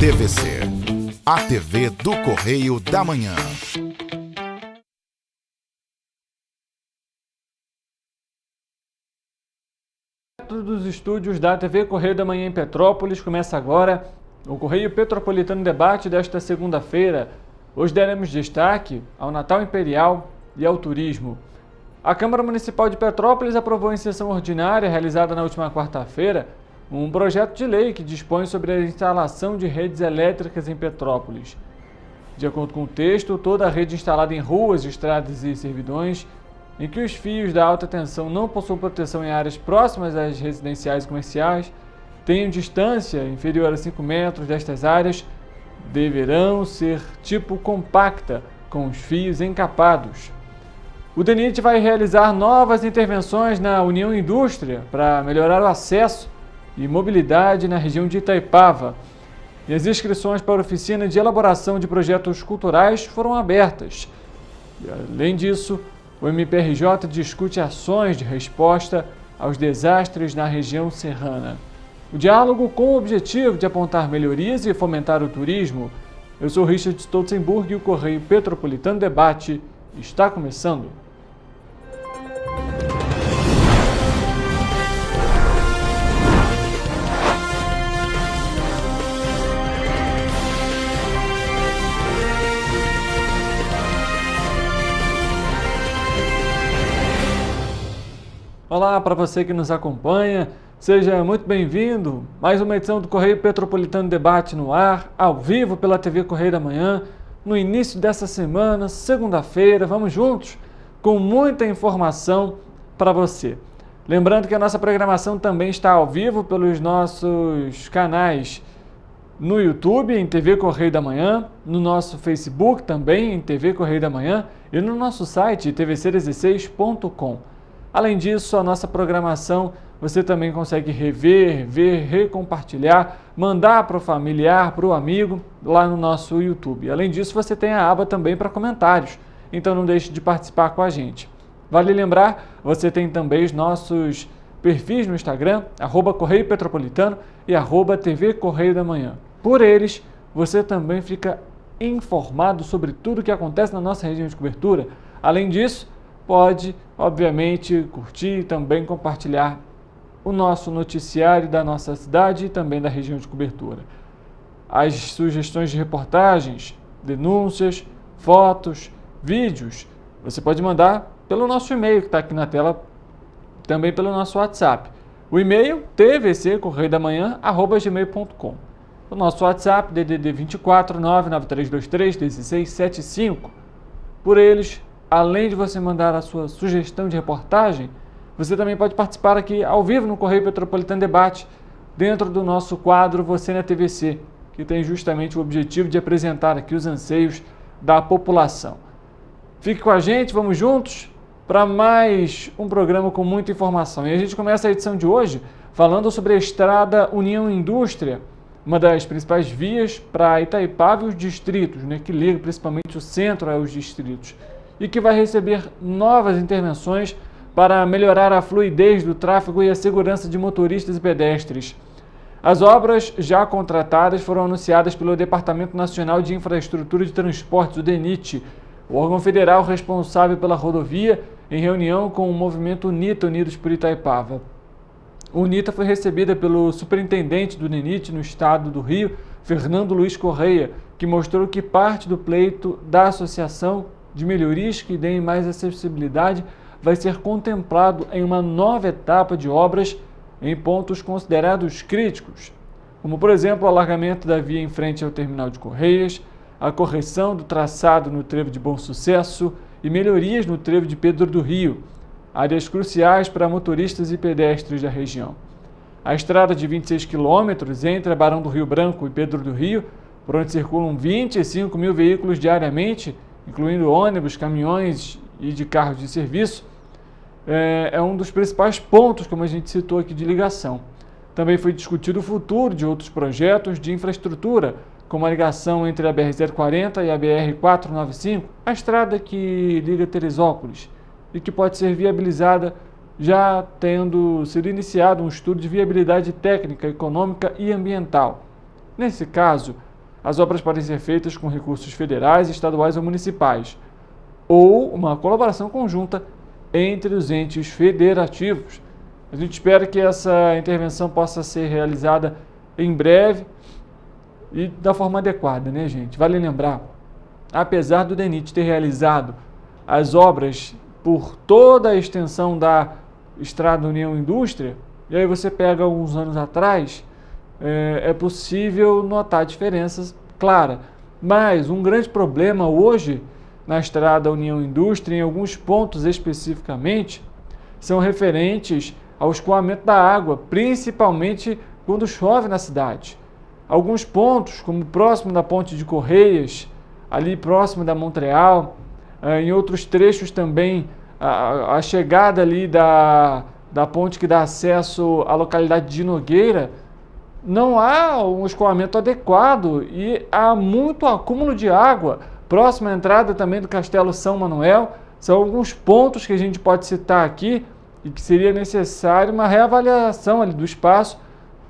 TVC, a TV do Correio da Manhã. Dos estúdios da TV Correio da Manhã em Petrópolis, começa agora o Correio Petropolitano Debate desta segunda-feira. Hoje daremos destaque ao Natal Imperial e ao turismo. A Câmara Municipal de Petrópolis aprovou em sessão ordinária, realizada na última quarta-feira, um projeto de lei que dispõe sobre a instalação de redes elétricas em Petrópolis. De acordo com o texto, toda a rede instalada em ruas, estradas e servidões, em que os fios da alta tensão não possuam proteção em áreas próximas às residenciais e comerciais, tenham distância inferior a 5 metros destas áreas, deverão ser tipo compacta, com os fios encapados. O DENIT vai realizar novas intervenções na União Indústria para melhorar o acesso e mobilidade na região de Itaipava. E as inscrições para a oficina de elaboração de projetos culturais foram abertas. E, além disso, o MPRJ discute ações de resposta aos desastres na região serrana. O diálogo com o objetivo de apontar melhorias e fomentar o turismo. Eu sou Richard Stolzenburg e o Correio Petropolitano Debate está começando. Olá para você que nos acompanha, seja muito bem-vindo. Mais uma edição do Correio Petropolitano Debate no ar, ao vivo pela TV Correio da Manhã, no início dessa semana, segunda-feira. Vamos juntos com muita informação para você. Lembrando que a nossa programação também está ao vivo pelos nossos canais no YouTube, em TV Correio da Manhã, no nosso Facebook também, em TV Correio da Manhã, e no nosso site, tvc16.com. Além disso, a nossa programação você também consegue rever, ver, recompartilhar, mandar para o familiar, para o amigo, lá no nosso YouTube. Além disso, você tem a aba também para comentários, então não deixe de participar com a gente. Vale lembrar, você tem também os nossos perfis no Instagram, @Correio Petropolitano e @TV Correio da Manhã. Por eles, você também fica informado sobre tudo o que acontece na nossa região de cobertura. Além disso, pode, obviamente, curtir e também compartilhar o nosso noticiário da nossa cidade e também da região de cobertura. As sugestões de reportagens, denúncias, fotos, vídeos, você pode mandar pelo nosso e-mail que está aqui na tela, também pelo nosso WhatsApp. O e-mail tvccorreiodamanhã@gmail.com. O nosso WhatsApp DDD 24 99323 1675. Por eles, além de você mandar a sua sugestão de reportagem, você também pode participar aqui ao vivo no Correio Petropolitano Debate, dentro do nosso quadro Você na TVC, que tem justamente o objetivo de apresentar aqui os anseios da população. Fique com a gente, vamos juntos para mais um programa com muita informação. E a gente começa a edição de hoje falando sobre a estrada União Indústria, uma das principais vias para Itaipava e os distritos, né, que liga principalmente o centro aos distritos, e que vai receber novas intervenções para melhorar a fluidez do tráfego e a segurança de motoristas e pedestres. As obras já contratadas foram anunciadas pelo Departamento Nacional de Infraestrutura de Transportes, o DENIT, o órgão federal responsável pela rodovia, em reunião com o movimento UNITA, Unidos por Itaipava. O UNITA foi recebida pelo superintendente do DENIT no estado do Rio, Fernando Luiz Correia, que mostrou que parte do pleito da associação de melhorias que deem mais acessibilidade vai ser contemplado em uma nova etapa de obras em pontos considerados críticos, como, por exemplo, o alargamento da via em frente ao terminal de Correias, a correção do traçado no trevo de Bom Sucesso e melhorias no trevo de Pedro do Rio, áreas cruciais para motoristas e pedestres da região. A estrada de 26 quilômetros entre Barão do Rio Branco e Pedro do Rio, por onde circulam 25 mil veículos diariamente, incluindo ônibus, caminhões e de carros de serviço, é um dos principais pontos, como a gente citou aqui, de ligação. Também foi discutido o futuro de outros projetos de infraestrutura, como a ligação entre a BR-040 e a BR-495, a estrada que liga Teresópolis, e que pode ser viabilizada já tendo sido iniciado um estudo de viabilidade técnica, econômica e ambiental. Nesse caso, as obras podem ser feitas com recursos federais, estaduais ou municipais, ou uma colaboração conjunta entre os entes federativos. A gente espera que essa intervenção possa ser realizada em breve e da forma adequada, né, gente? Vale lembrar, apesar do DENIT ter realizado as obras por toda a extensão da Estrada União Indústria, e aí você pega alguns anos atrás, é possível notar diferenças claras. Mas um grande problema hoje na Estrada União Indústria, em alguns pontos especificamente, são referentes ao escoamento da água, principalmente quando chove na cidade. Alguns pontos, como próximo da Ponte de Correias, ali próximo da Montreal, em outros trechos também, a chegada ali da ponte que dá acesso à localidade de Nogueira, não há um escoamento adequado e há muito acúmulo de água. Próxima à entrada também do Castelo São Manuel, são alguns pontos que a gente pode citar aqui e que seria necessário uma reavaliação ali do espaço,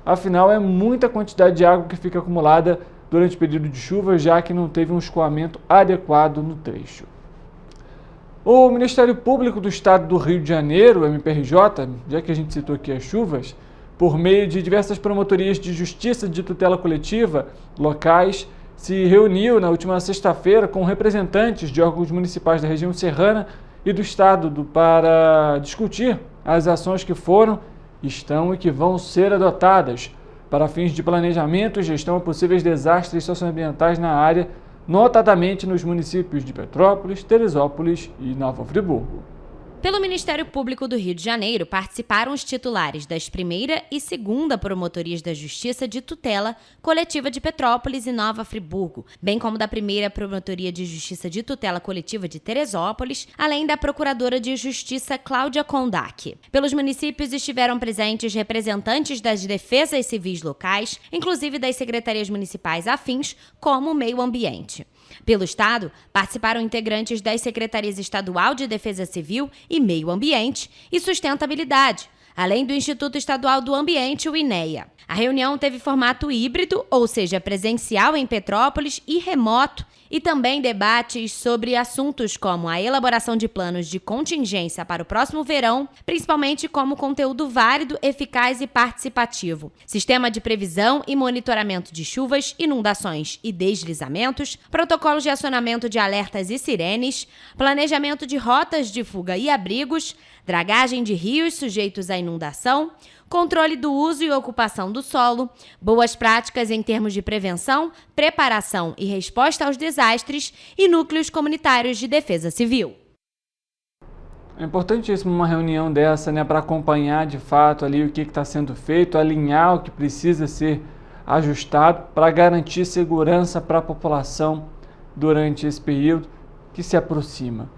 afinal é muita quantidade de água que fica acumulada durante o período de chuva, já que não teve um escoamento adequado no trecho. O Ministério Público do Estado do Rio de Janeiro, o MPRJ, já que a gente citou aqui as chuvas, por meio de diversas promotorias de justiça de tutela coletiva locais, se reuniu na última sexta-feira com representantes de órgãos municipais da região serrana e do Estado para discutir as ações que foram, estão e que vão ser adotadas para fins de planejamento e gestão a possíveis desastres socioambientais na área, notadamente nos municípios de Petrópolis, Teresópolis e Nova Friburgo. Pelo Ministério Público do Rio de Janeiro, participaram os titulares das primeira e segunda promotorias da Justiça de Tutela Coletiva de Petrópolis e Nova Friburgo, bem como da primeira Promotoria de Justiça de Tutela Coletiva de Teresópolis, além da Procuradora de Justiça Cláudia Kondak. Pelos municípios estiveram presentes representantes das defesas civis locais, inclusive das secretarias municipais afins, como o Meio Ambiente. Pelo Estado, participaram integrantes das Secretarias Estadual de Defesa Civil e Meio Ambiente e Sustentabilidade, além do Instituto Estadual do Ambiente, o INEA. A reunião teve formato híbrido, ou seja, presencial em Petrópolis e remoto, e também debates sobre assuntos como a elaboração de planos de contingência para o próximo verão, principalmente como conteúdo válido, eficaz e participativo, sistema de previsão e monitoramento de chuvas, inundações e deslizamentos, protocolos de acionamento de alertas e sirenes, planejamento de rotas de fuga e abrigos, dragagem de rios sujeitos à inundação, controle do uso e ocupação do solo, boas práticas em termos de prevenção, preparação e resposta aos desastres e núcleos comunitários de defesa civil. É importantíssimo uma reunião dessa, né, para acompanhar de fato ali o que está sendo feito, alinhar o que precisa ser ajustado para garantir segurança para a população durante esse período que se aproxima.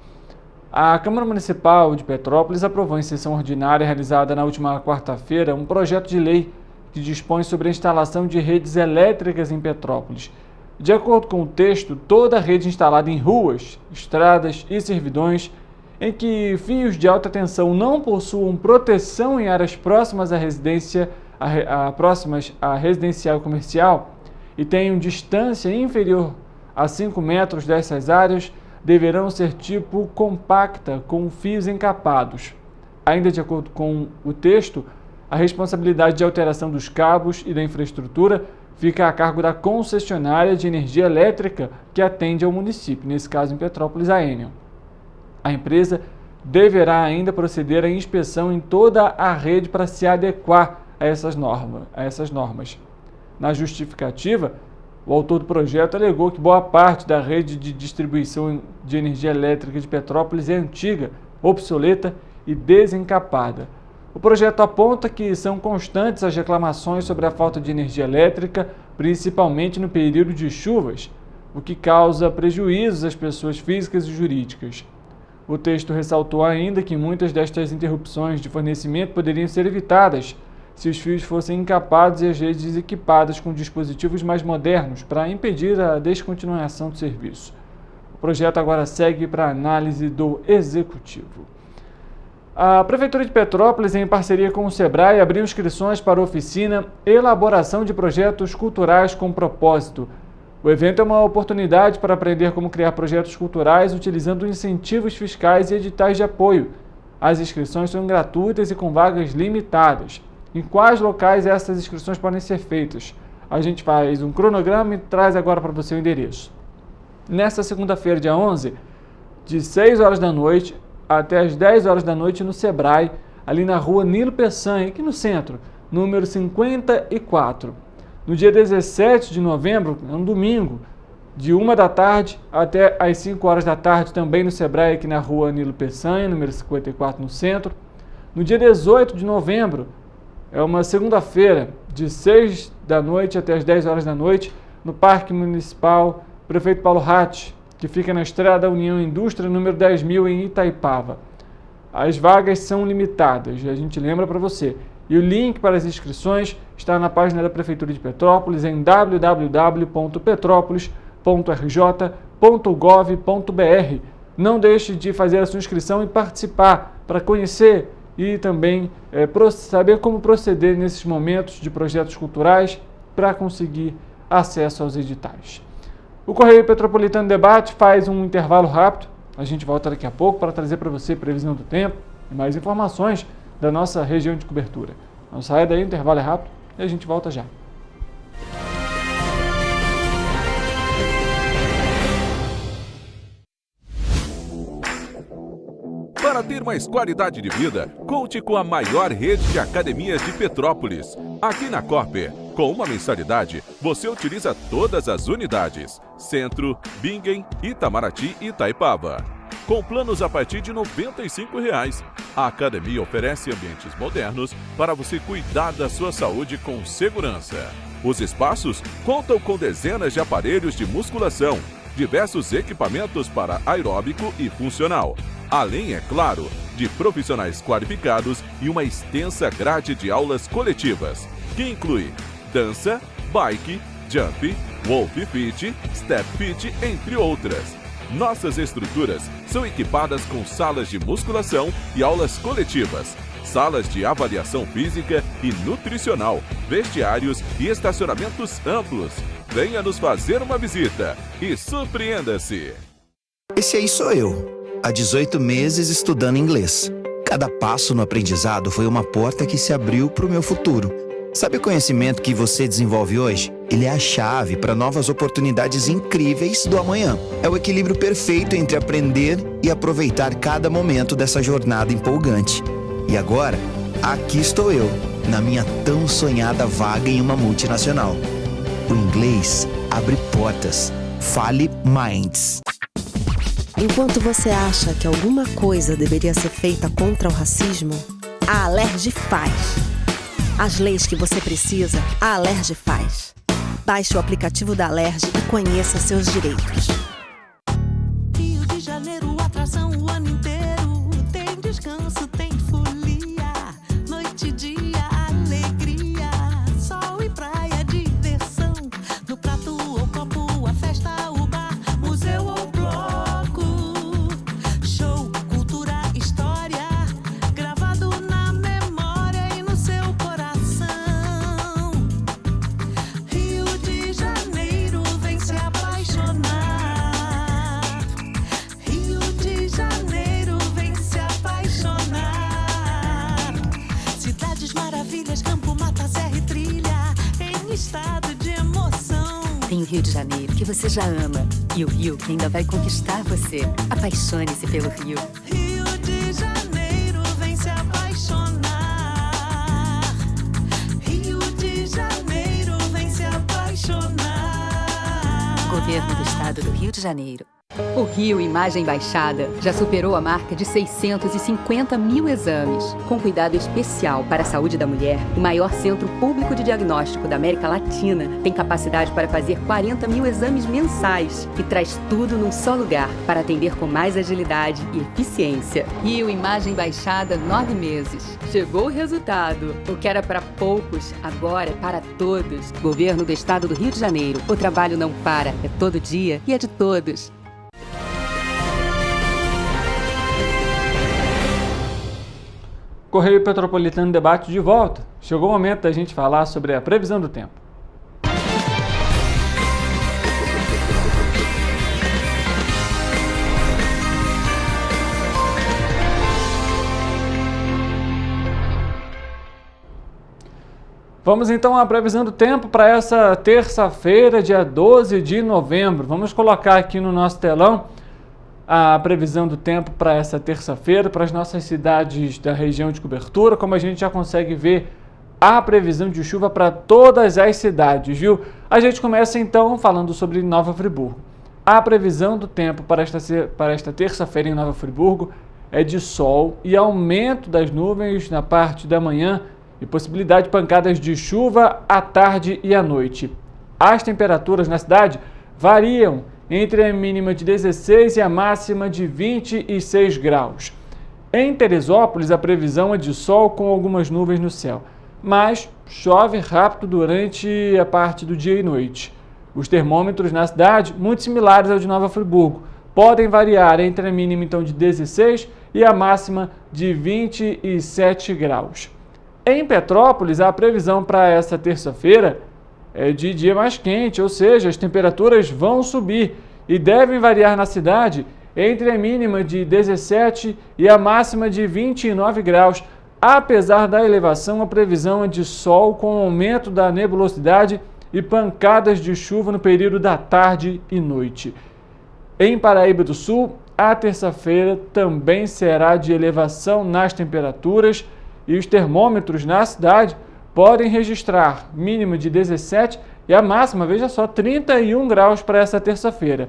A Câmara Municipal de Petrópolis aprovou em sessão ordinária realizada na última quarta-feira um projeto de lei que dispõe sobre a instalação de redes elétricas em Petrópolis. De acordo com o texto, toda rede instalada em ruas, estradas e servidões em que fios de alta tensão não possuam proteção em áreas próximas à residencial comercial e tenham distância inferior a 5 metros dessas áreas, deverão ser tipo compacta, com fios encapados. Ainda de acordo com o texto, a responsabilidade de alteração dos cabos e da infraestrutura fica a cargo da concessionária de energia elétrica que atende ao município, nesse caso em Petrópolis, a Enel. A empresa deverá ainda proceder à inspeção em toda a rede para se adequar a essas normas. Na justificativa, o autor do projeto alegou que boa parte da rede de distribuição de energia elétrica de Petrópolis é antiga, obsoleta e desencapada. O projeto aponta que são constantes as reclamações sobre a falta de energia elétrica, principalmente no período de chuvas, o que causa prejuízos às pessoas físicas e jurídicas. O texto ressaltou ainda que muitas destas interrupções de fornecimento poderiam ser evitadas se os fios fossem encapados e as redes equipadas com dispositivos mais modernos para impedir a descontinuação do serviço. O projeto agora segue para análise do Executivo. A Prefeitura de Petrópolis, em parceria com o SEBRAE, abriu inscrições para a oficina Elaboração de Projetos Culturais com Propósito. O evento é uma oportunidade para aprender como criar projetos culturais utilizando incentivos fiscais e editais de apoio. As inscrições são gratuitas e com vagas limitadas. Em quais locais essas inscrições podem ser feitas? A gente faz um cronograma e traz agora para você o endereço. Nesta segunda-feira, dia 11, de 6 horas da noite até as 10 horas da noite no Sebrae, ali na rua Nilo Peçanha, aqui no centro, número 54. No dia 17 de novembro, é um domingo, de 1 da tarde até as 5 horas da tarde, também no Sebrae, aqui na rua Nilo Peçanha, número 54, no centro. No dia 18 de novembro, é uma segunda-feira, de 6 da noite até as 10 horas da noite, no Parque Municipal Prefeito Paulo Ratti, que fica na Estrada União Indústria, número 10.000, em Itaipava. As vagas são limitadas, a gente lembra para você. E o link para as inscrições está na página da Prefeitura de Petrópolis em www.petropolis.rj.gov.br. Não deixe de fazer a sua inscrição e participar para conhecer e também saber como proceder nesses momentos de projetos culturais para conseguir acesso aos editais. O Correio Petropolitano Debate faz um intervalo rápido. A gente volta daqui a pouco para trazer para você previsão do tempo e mais informações da nossa região de cobertura. Não saia daí, o intervalo é rápido e a gente volta já. Para ter mais qualidade de vida, conte com a maior rede de academias de Petrópolis. Aqui na Corper, com uma mensalidade, você utiliza todas as unidades: Centro, Bingen, Itamaraty e Itaipava. Com planos a partir de R$ 95,00. A academia oferece ambientes modernos para você cuidar da sua saúde com segurança. Os espaços contam com dezenas de aparelhos de musculação, diversos equipamentos para aeróbico e funcional, além, é claro, de profissionais qualificados e uma extensa grade de aulas coletivas, que inclui dança, bike, jump, wolf fit, step fit, entre outras. Nossas estruturas são equipadas com salas de musculação e aulas coletivas, salas de avaliação física e nutricional, vestiários e estacionamentos amplos. Venha nos fazer uma visita e surpreenda-se! Esse aí sou eu, há 18 meses estudando inglês. Cada passo no aprendizado foi uma porta que se abriu para o meu futuro. Sabe o conhecimento que você desenvolve hoje? Ele é a chave para novas oportunidades incríveis do amanhã. É o equilíbrio perfeito entre aprender e aproveitar cada momento dessa jornada empolgante. E agora, aqui estou eu, na minha tão sonhada vaga em uma multinacional. O inglês abre portas. Fale Minds. Enquanto você acha que alguma coisa deveria ser feita contra o racismo, a Alerj faz. As leis que você precisa, a Alerj faz. Baixe o aplicativo da Alerj e conheça seus direitos. Rio de Janeiro, atração o ano inteiro. Tem descanso, tem folia. Noite e dia, alegria. Sol e praia, diversão. No prato ou copo, a festa, o bar, museu ou bloco. Show, cultura, história. Gravado na memória e no seu coração. Rio de Janeiro, vem se apaixonar. Rio de Janeiro, vem se apaixonar. Cidades maravilhas, campo, mata, serra e trilha, em estado de emoção. Tem o Rio de Janeiro, que você já ama, e o Rio, que ainda vai conquistar você. Apaixone-se pelo Rio. Rio de Janeiro, vem se apaixonar. Rio de Janeiro, vem se apaixonar. Governo do Estado do Rio de Janeiro. O Rio Imagem Baixada já superou a marca de 650 mil exames. Com cuidado especial para a saúde da mulher, o maior centro público de diagnóstico da América Latina tem capacidade para fazer 40 mil exames mensais e traz tudo num só lugar para atender com mais agilidade e eficiência. Rio Imagem Baixada, 9 meses. Chegou o resultado. O que era para poucos, agora é para todos. Governo do Estado do Rio de Janeiro. O trabalho não para, é todo dia e é de todos. Correio Petropolitano Debate de volta. Chegou o momento da gente falar sobre a previsão do tempo. Vamos então à previsão do tempo para essa terça-feira, dia 12 de novembro. Vamos colocar aqui no nosso telão a previsão do tempo para essa terça-feira, para as nossas cidades da região de cobertura. Como a gente já consegue ver, a previsão de chuva para todas as cidades, viu? A gente começa então falando sobre Nova Friburgo. A previsão do tempo para esta terça-feira em Nova Friburgo é de sol e aumento das nuvens na parte da manhã e possibilidade de pancadas de chuva à tarde e à noite. As temperaturas na cidade variam entre a mínima de 16 e a máxima de 26 graus. Em Teresópolis, a previsão é de sol com algumas nuvens no céu, mas chove rápido durante a parte do dia e noite. Os termômetros na cidade, muito similares ao de Nova Friburgo, podem variar entre a mínima então de 16 e a máxima de 27 graus. Em Petrópolis, a previsão para essa terça-feira é de dia mais quente, ou seja, as temperaturas vão subir e devem variar na cidade entre a mínima de 17 e a máxima de 29 graus. Apesar da elevação, a previsão é de sol com aumento da nebulosidade e pancadas de chuva no período da tarde e noite. Em Paraíba do Sul, a terça-feira também será de elevação nas temperaturas e os termômetros na cidade podem registrar mínima de 17 e a máxima, veja só, 31 graus para essa terça-feira.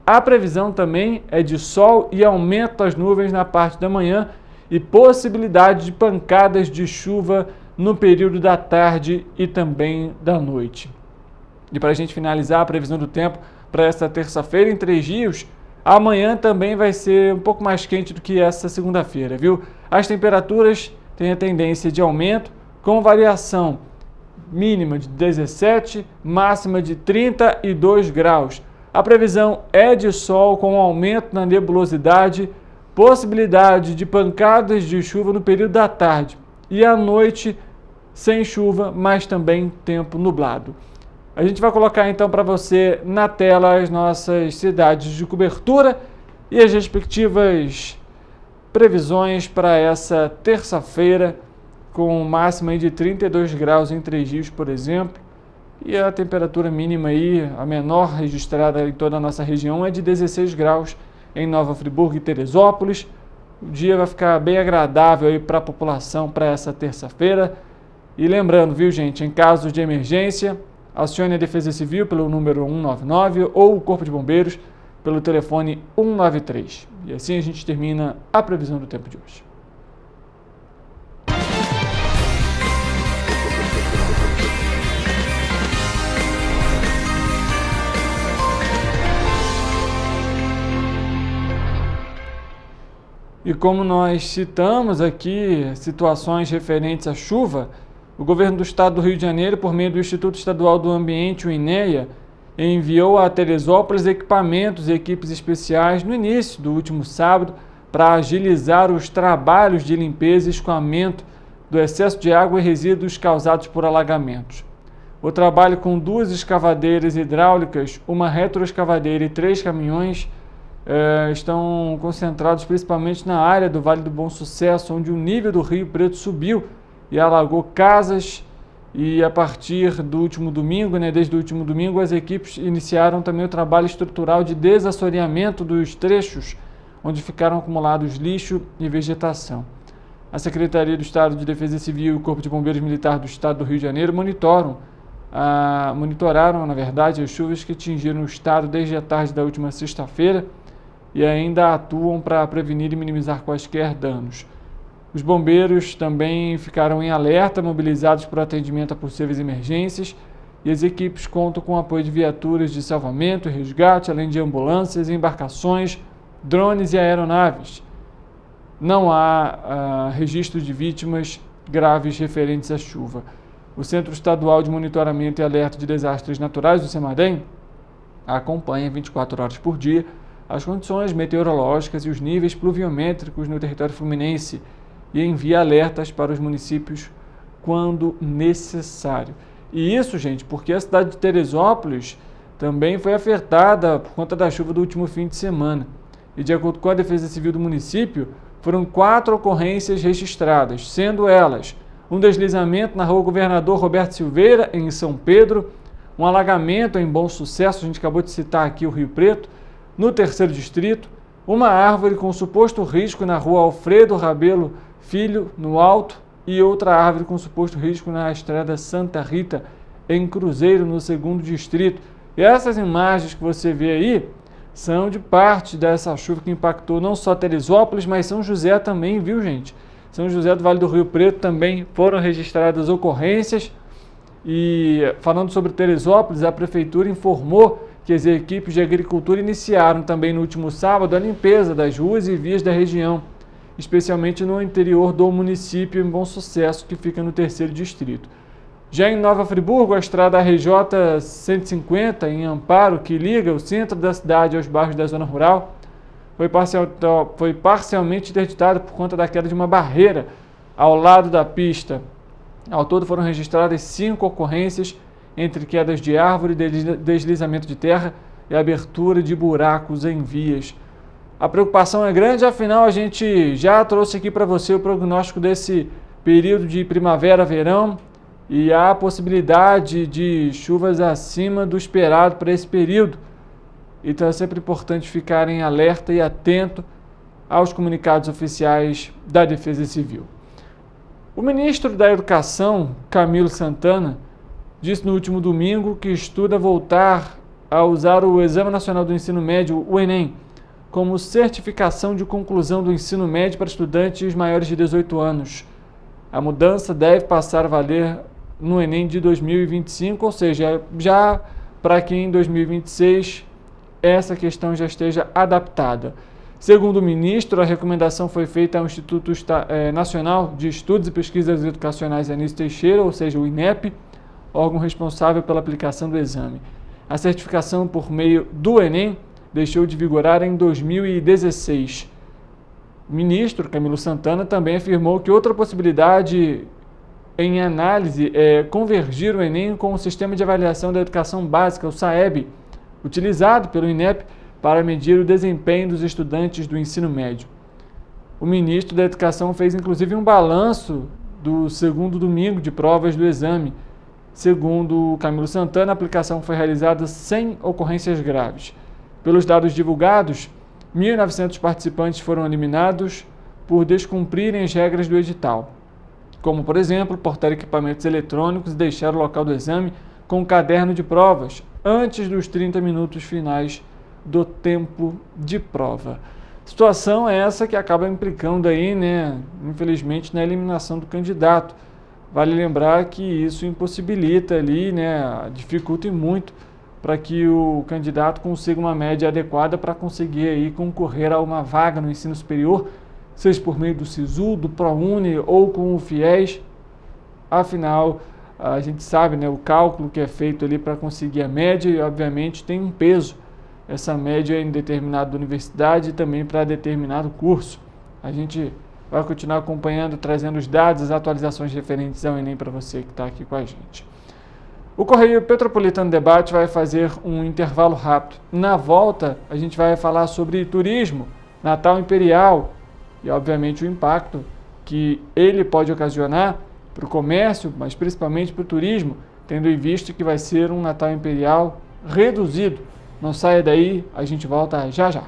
A previsão também é de sol e aumento das nuvens na parte da manhã e possibilidade de pancadas de chuva no período da tarde e também da noite. E para a gente finalizar a previsão do tempo para essa terça-feira em Três Rios, amanhã também vai ser um pouco mais quente do que essa segunda-feira, viu? As temperaturas têm a tendência de aumento, com variação mínima de 17, máxima de 32 graus. A previsão é de sol com aumento na nebulosidade, possibilidade de pancadas de chuva no período da tarde e à noite sem chuva, mas também tempo nublado. A gente vai colocar então para você na tela as nossas cidades de cobertura e as respectivas previsões para essa terça-feira, com máxima de 32 graus em Três Rios, por exemplo, e a temperatura mínima aí, a menor registrada em toda a nossa região, é de 16 graus em Nova Friburgo e Teresópolis. O dia vai ficar bem agradável aí para a população para essa terça-feira. E lembrando, viu, gente, em casos de emergência, acione a Defesa Civil pelo número 199 ou o Corpo de Bombeiros pelo telefone 193. E assim a gente termina a previsão do tempo de hoje. E como nós citamos aqui situações referentes à chuva, o governo do estado do Rio de Janeiro, por meio do Instituto Estadual do Ambiente, o INEA, enviou a Teresópolis equipamentos e equipes especiais no início do último sábado para agilizar os trabalhos de limpeza e escoamento do excesso de água e resíduos causados por alagamentos. O trabalho com 2 escavadeiras hidráulicas, uma retroescavadeira e 3 caminhões estão concentrados principalmente na área do Vale do Bom Sucesso, onde o nível do Rio Preto subiu e alagou casas. E a partir do último domingo, desde o último domingo, as equipes iniciaram também o trabalho estrutural de desassoreamento dos trechos onde ficaram acumulados lixo e vegetação. A Secretaria do Estado de Defesa Civil e o Corpo de Bombeiros Militar do Estado do Rio de Janeiro monitoraram, na verdade, as chuvas que atingiram o estado desde a tarde da última sexta-feira e ainda atuam para prevenir e minimizar quaisquer danos. Os bombeiros também ficaram em alerta, mobilizados para o atendimento a possíveis emergências, e as equipes contam com o apoio de viaturas de salvamento e resgate, além de ambulâncias, embarcações, drones e aeronaves. Não há registro de vítimas graves referentes à chuva. O Centro Estadual de Monitoramento e Alerta de Desastres Naturais, do CEMADEM, acompanha 24 horas por dia as condições meteorológicas e os níveis pluviométricos no território fluminense e envia alertas para os municípios quando necessário. E isso, gente, porque a cidade de Teresópolis também foi afetada por conta da chuva do último fim de semana. E de acordo com a Defesa Civil do município, foram 4 ocorrências registradas, sendo elas um deslizamento na rua Governador Roberto Silveira, em São Pedro, um alagamento em Bom Sucesso, a gente acabou de citar aqui o Rio Preto, no 3º Distrito, uma árvore com suposto risco na rua Alfredo Rabelo Filho, no Alto, e outra árvore com suposto risco na estrada Santa Rita, em Cruzeiro, no 2º Distrito. E essas imagens que você vê aí são de parte dessa chuva que impactou não só Teresópolis, mas São José também, viu, gente? São José do Vale do Rio Preto também foram registradas ocorrências. E falando sobre Teresópolis, a Prefeitura informou que as equipes de agricultura iniciaram também no último sábado a limpeza das ruas e vias da região, especialmente no interior do município, em Bom Sucesso, que fica no 3º Distrito. Já em Nova Friburgo, a estrada RJ 150, em Amparo, que liga o centro da cidade aos bairros da zona rural, foi parcialmente interditada por conta da queda de uma barreira ao lado da pista. Ao todo foram registradas 5 ocorrências, entre quedas de árvore, deslizamento de terra e abertura de buracos em vias. A preocupação é grande, afinal a gente já trouxe aqui para você o prognóstico desse período de primavera-verão e há a possibilidade de chuvas acima do esperado para esse período. Então é sempre importante ficar em alerta e atento aos comunicados oficiais da Defesa Civil. O ministro da Educação, Camilo Santana, disse no último domingo que estuda voltar a usar o Exame Nacional do Ensino Médio, o Enem, como certificação de conclusão do ensino médio para estudantes maiores de 18 anos. A mudança deve passar a valer no Enem de 2025, ou seja, já para que em 2026 essa questão já esteja adaptada. Segundo o ministro, a recomendação foi feita ao Instituto Nacional de Estudos e Pesquisas Educacionais Anísio Teixeira, ou seja, o INEP, órgão responsável pela aplicação do exame. A certificação por meio do Enem deixou de vigorar em 2016. O ministro Camilo Santana também afirmou que outra possibilidade em análise é convergir o Enem com o Sistema de Avaliação da Educação Básica, o SAEB, utilizado pelo INEP para medir o desempenho dos estudantes do ensino médio. O ministro da Educação fez inclusive um balanço do 2º domingo de provas do exame. Segundo Camilo Santana, a aplicação foi realizada sem ocorrências graves. Pelos dados divulgados, 1.900 participantes foram eliminados por descumprirem as regras do edital, como, por exemplo, portar equipamentos eletrônicos e deixar o local do exame com um caderno de provas antes dos 30 minutos finais do tempo de prova. Situação é essa que acaba implicando aí, infelizmente, na eliminação do candidato. Vale lembrar que isso impossibilita ali, dificulta muito para que o candidato consiga uma média adequada para conseguir aí concorrer a uma vaga no ensino superior, seja por meio do SISU, do ProUni ou com o FIES. Afinal, a gente sabe, o cálculo que é feito ali para conseguir a média e, obviamente, tem um peso essa média em determinada universidade e também para determinado curso. A gente vai continuar acompanhando, trazendo os dados, as atualizações referentes ao Enem para você que está aqui com a gente. O Correio Petropolitano Debate vai fazer um intervalo rápido. Na volta, a gente vai falar sobre turismo, Natal Imperial e, obviamente, o impacto que ele pode ocasionar para o comércio, mas principalmente para o turismo, tendo em vista que vai ser um Natal Imperial reduzido. Não saia daí, a gente volta já já.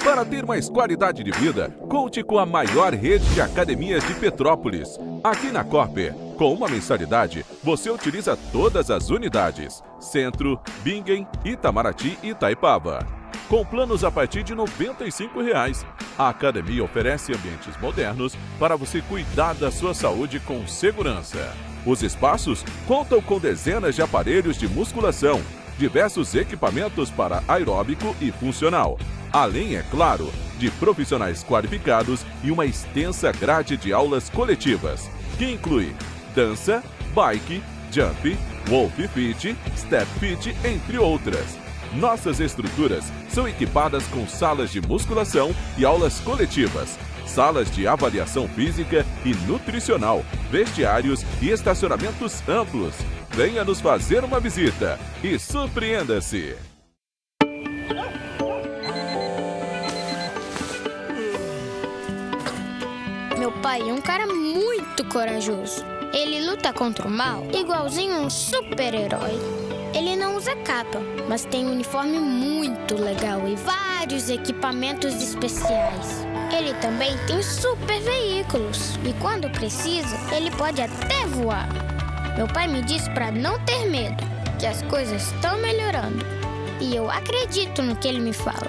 Para ter mais qualidade de vida, conte com a maior rede de academias de Petrópolis. Aqui na Corper, com uma mensalidade, você utiliza todas as unidades: Centro, Bingen, Itamaraty e Itaipava. Com planos a partir de R$ 95,00. A academia oferece ambientes modernos para você cuidar da sua saúde com segurança. Os espaços contam com dezenas de aparelhos de musculação, diversos equipamentos para aeróbico e funcional, além, é claro, de profissionais qualificados e uma extensa grade de aulas coletivas, que inclui dança, bike, jump, wolf fit, step fit, entre outras. Nossas estruturas são equipadas com salas de musculação e aulas coletivas, salas de avaliação física e nutricional, vestiários e estacionamentos amplos. Venha nos fazer uma visita e surpreenda-se! herói é um cara muito corajoso. Ele luta contra o mal igualzinho um super-herói. Ele não usa capa, mas tem um uniforme muito legal e vários equipamentos especiais. Ele também tem super veículos e quando precisa, ele pode até voar. Meu pai me disse para não ter medo, que as coisas estão melhorando. E eu acredito no que ele me fala.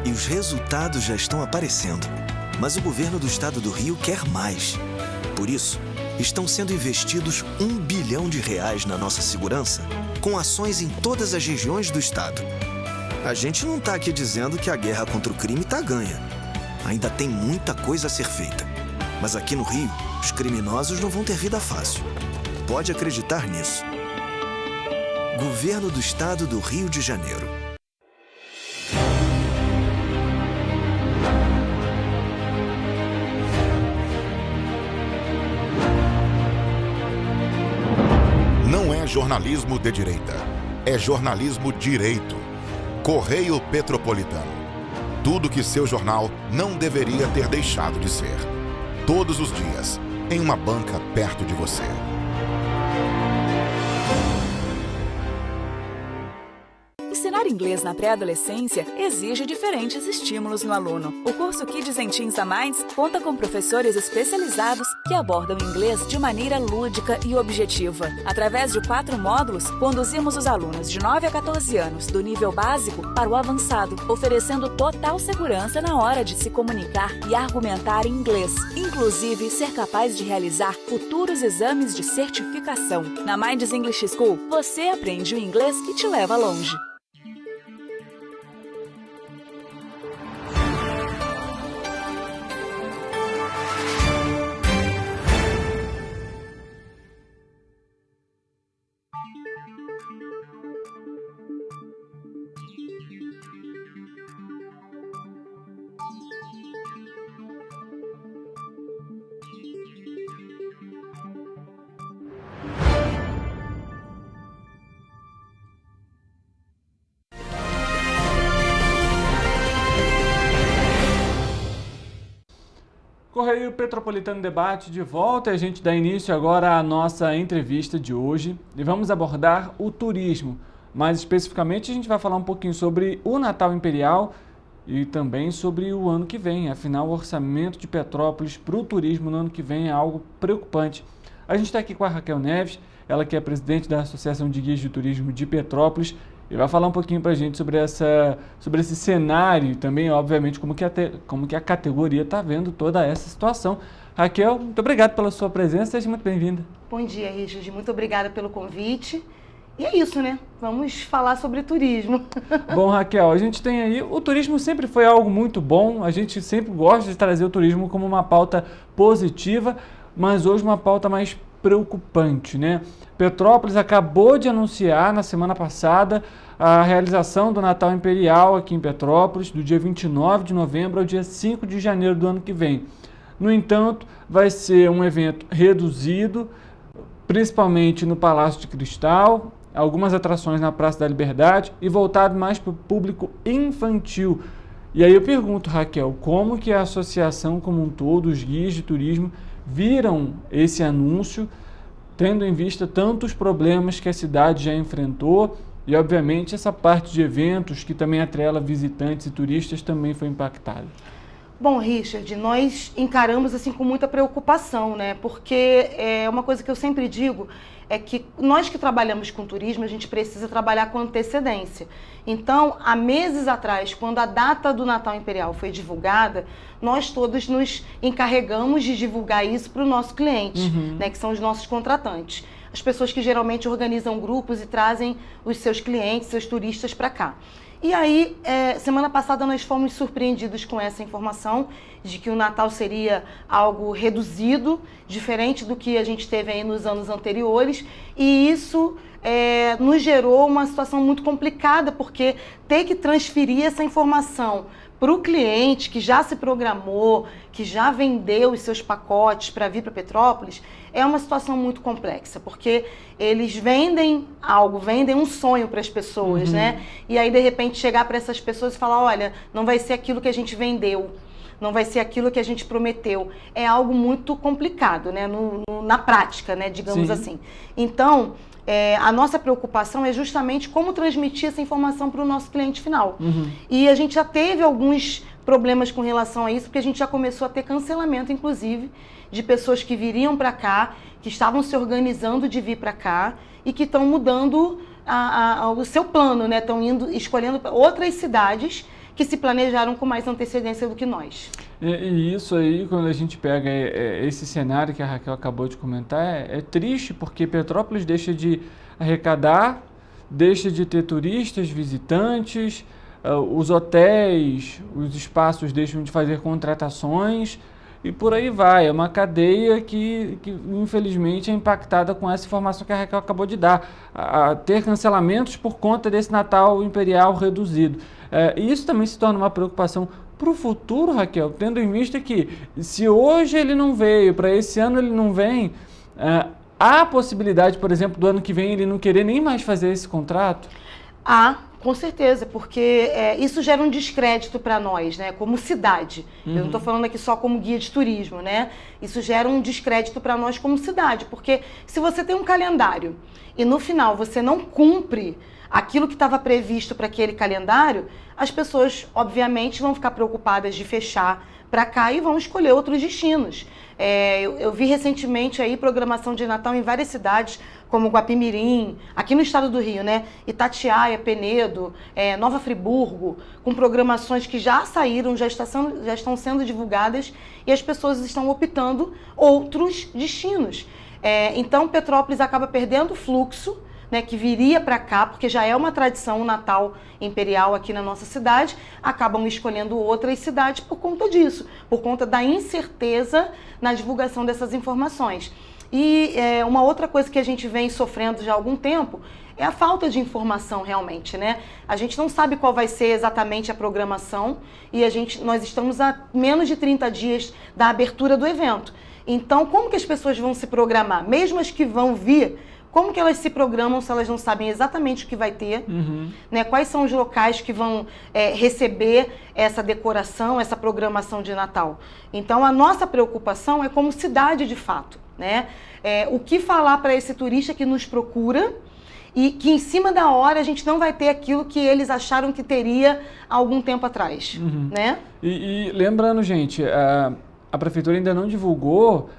E os resultados já estão aparecendo. Mas o governo do estado do Rio quer mais. Por isso, estão sendo investidos R$ 1 bilhão na nossa segurança, com ações em todas as regiões do estado. A gente não está aqui dizendo que a guerra contra o crime está ganha. Ainda tem muita coisa a ser feita. Mas aqui no Rio, os criminosos não vão ter vida fácil. Pode acreditar nisso. Governo do Estado do Rio de Janeiro. Não é jornalismo de direita, é jornalismo direito. Correio Petropolitano. Tudo que seu jornal não deveria ter deixado de ser. Todos os dias, em uma banca perto de você. Ensinar inglês na pré-adolescência exige diferentes estímulos no aluno. O curso Kids and Teens da Minds conta com professores especializados que abordam inglês de maneira lúdica e objetiva. Através de 4 módulos, conduzimos os alunos de 9 a 14 anos, do nível básico para o avançado, oferecendo total segurança na hora de se comunicar e argumentar em inglês, inclusive ser capaz de realizar futuros exames de certificação. Na Minds English School, você aprende o inglês que te leva longe. Correio Petropolitano Debate de volta e a gente dá início agora à nossa entrevista de hoje e vamos abordar o turismo. Mais especificamente, a gente vai falar um pouquinho sobre o Natal Imperial e também sobre o ano que vem. Afinal, o orçamento de Petrópolis para o turismo no ano que vem é algo preocupante. A gente está aqui com a Raquel Neves, ela que é presidente da Associação de Guias de Turismo de Petrópolis, e vai falar um pouquinho para a gente sobre esse cenário e também, obviamente, como que a categoria está vendo toda essa situação. Raquel, muito obrigado pela sua presença, seja muito bem-vinda. Bom dia, Richard, muito obrigada pelo convite. E é isso, né? Vamos falar sobre turismo. Bom, Raquel, a gente tem aí, o turismo sempre foi algo muito bom, a gente sempre gosta de trazer o turismo como uma pauta positiva, mas hoje uma pauta mais preocupante, né? Petrópolis acabou de anunciar na semana passada a realização do Natal Imperial aqui em Petrópolis, do dia 29 de novembro ao dia 5 de janeiro do ano que vem. No entanto, vai ser um evento reduzido, principalmente no Palácio de Cristal, algumas atrações na Praça da Liberdade e voltado mais para o público infantil. E aí eu pergunto, Raquel, como que a associação como um todo, os guias de turismo, viram esse anúncio, tendo em vista tantos problemas que a cidade já enfrentou e, obviamente, essa parte de eventos que também atrela visitantes e turistas também foi impactada? Bom, Richard, nós encaramos assim com muita preocupação, né? Porque é uma coisa que eu sempre digo é que nós que trabalhamos com turismo, a gente precisa trabalhar com antecedência. Então, há meses atrás, quando a data do Natal Imperial foi divulgada, nós todos nos encarregamos de divulgar isso para o nosso cliente, né, que são os nossos contratantes. As pessoas que geralmente organizam grupos e trazem os seus clientes, seus turistas para cá. E aí, semana passada nós fomos surpreendidos com essa informação de que o Natal seria algo reduzido, diferente do que a gente teve aí nos anos anteriores, e isso nos gerou uma situação muito complicada, porque ter que transferir essa informação para o cliente que já se programou, que já vendeu os seus pacotes para vir para Petrópolis, é uma situação muito complexa, porque eles vendem algo, vendem um sonho para as pessoas, né? E aí, de repente, chegar para essas pessoas e falar, olha, não vai ser aquilo que a gente vendeu, não vai ser aquilo que a gente prometeu. É algo muito complicado, né? Na prática, né? Digamos assim. Então, a nossa preocupação é justamente como transmitir essa informação para o nosso cliente final. E a gente já teve alguns problemas com relação a isso, porque a gente já começou a ter cancelamento, inclusive, de pessoas que viriam para cá, que estavam se organizando de vir para cá e que estão mudando o seu plano, né? Estão escolhendo outras cidades que se planejaram com mais antecedência do que nós. E isso aí, quando a gente pega esse cenário que a Raquel acabou de comentar, é triste, porque Petrópolis deixa de arrecadar, deixa de ter turistas, visitantes, os hotéis, os espaços deixam de fazer contratações e por aí vai. É uma cadeia que infelizmente é impactada com essa informação que a Raquel acabou de dar, a ter cancelamentos por conta desse Natal Imperial reduzido. E isso também se torna uma preocupação para o futuro, Raquel, tendo em vista que se hoje ele não veio, para esse ano ele não vem, há a possibilidade, por exemplo, do ano que vem ele não querer nem mais fazer esse contrato? Com certeza, porque isso gera um descrédito para nós, né, como cidade. Eu não estou falando aqui só como guia de turismo, né? Isso gera um descrédito para nós como cidade, porque se você tem um calendário e no final você não cumpre aquilo que estava previsto para aquele calendário, as pessoas, obviamente, vão ficar preocupadas de fechar para cá e vão escolher outros destinos. Eu vi recentemente aí programação de Natal em várias cidades, como Guapimirim, aqui no estado do Rio, né? Itatiaia, Penedo, Nova Friburgo, com programações que já saíram, já estão sendo divulgadas e as pessoas estão optando outros destinos. Então, Petrópolis acaba perdendo fluxo, né, que viria para cá, porque já é uma tradição o Natal Imperial aqui na nossa cidade, acabam escolhendo outras cidades por conta disso, por conta da incerteza na divulgação dessas informações. E uma outra coisa que a gente vem sofrendo já há algum tempo é a falta de informação realmente, né? A gente não sabe qual vai ser exatamente a programação e nós estamos a menos de 30 dias da abertura do evento. Então, como que as pessoas vão se programar? Mesmo as que vão vir, como que elas se programam se elas não sabem exatamente o que vai ter, né? Quais são os locais que vão receber essa decoração, essa programação de Natal? Então, a nossa preocupação é como cidade de fato, né? O que falar para esse turista que nos procura e que em cima da hora a gente não vai ter aquilo que eles acharam que teria há algum tempo atrás, né? E lembrando, gente, a prefeitura ainda não divulgou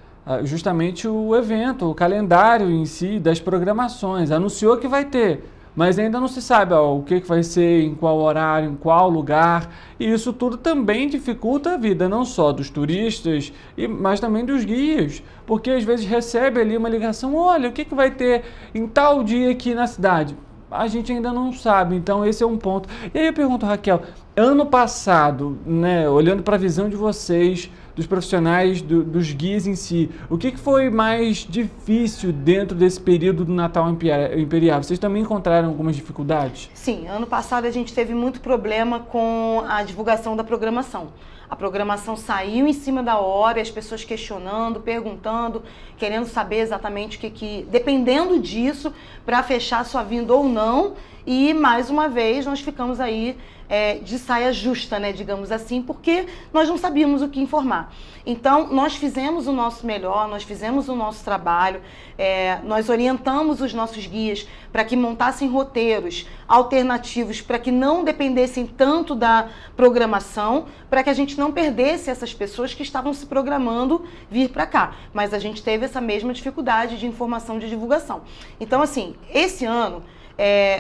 justamente o evento, o calendário em si, das programações. Anunciou que vai ter, mas ainda não se sabe o que vai ser, em qual horário, em qual lugar. E isso tudo também dificulta a vida, não só dos turistas, mas também dos guias. Porque às vezes recebe ali uma ligação, olha, o que vai ter em tal dia aqui na cidade? A gente ainda não sabe, então esse é um ponto. E aí eu pergunto, Raquel, ano passado, né, olhando para a visão de vocês, dos profissionais, dos guias em si, o que foi mais difícil dentro desse período do Natal Imperial? Vocês também encontraram algumas dificuldades? Sim, ano passado a gente teve muito problema com a divulgação da programação. A programação saiu em cima da hora, as pessoas questionando, perguntando, querendo saber exatamente o que dependendo disso, para fechar sua vinda ou não. E, mais uma vez, nós ficamos aí de saia justa, né, digamos assim, porque nós não sabíamos o que informar. Então, nós fizemos o nosso melhor, nós fizemos o nosso trabalho, nós orientamos os nossos guias para que montassem roteiros alternativos, para que não dependessem tanto da programação, para que a gente não perdesse essas pessoas que estavam se programando vir para cá. Mas a gente teve essa mesma dificuldade de informação, de divulgação. Então, assim, esse ano,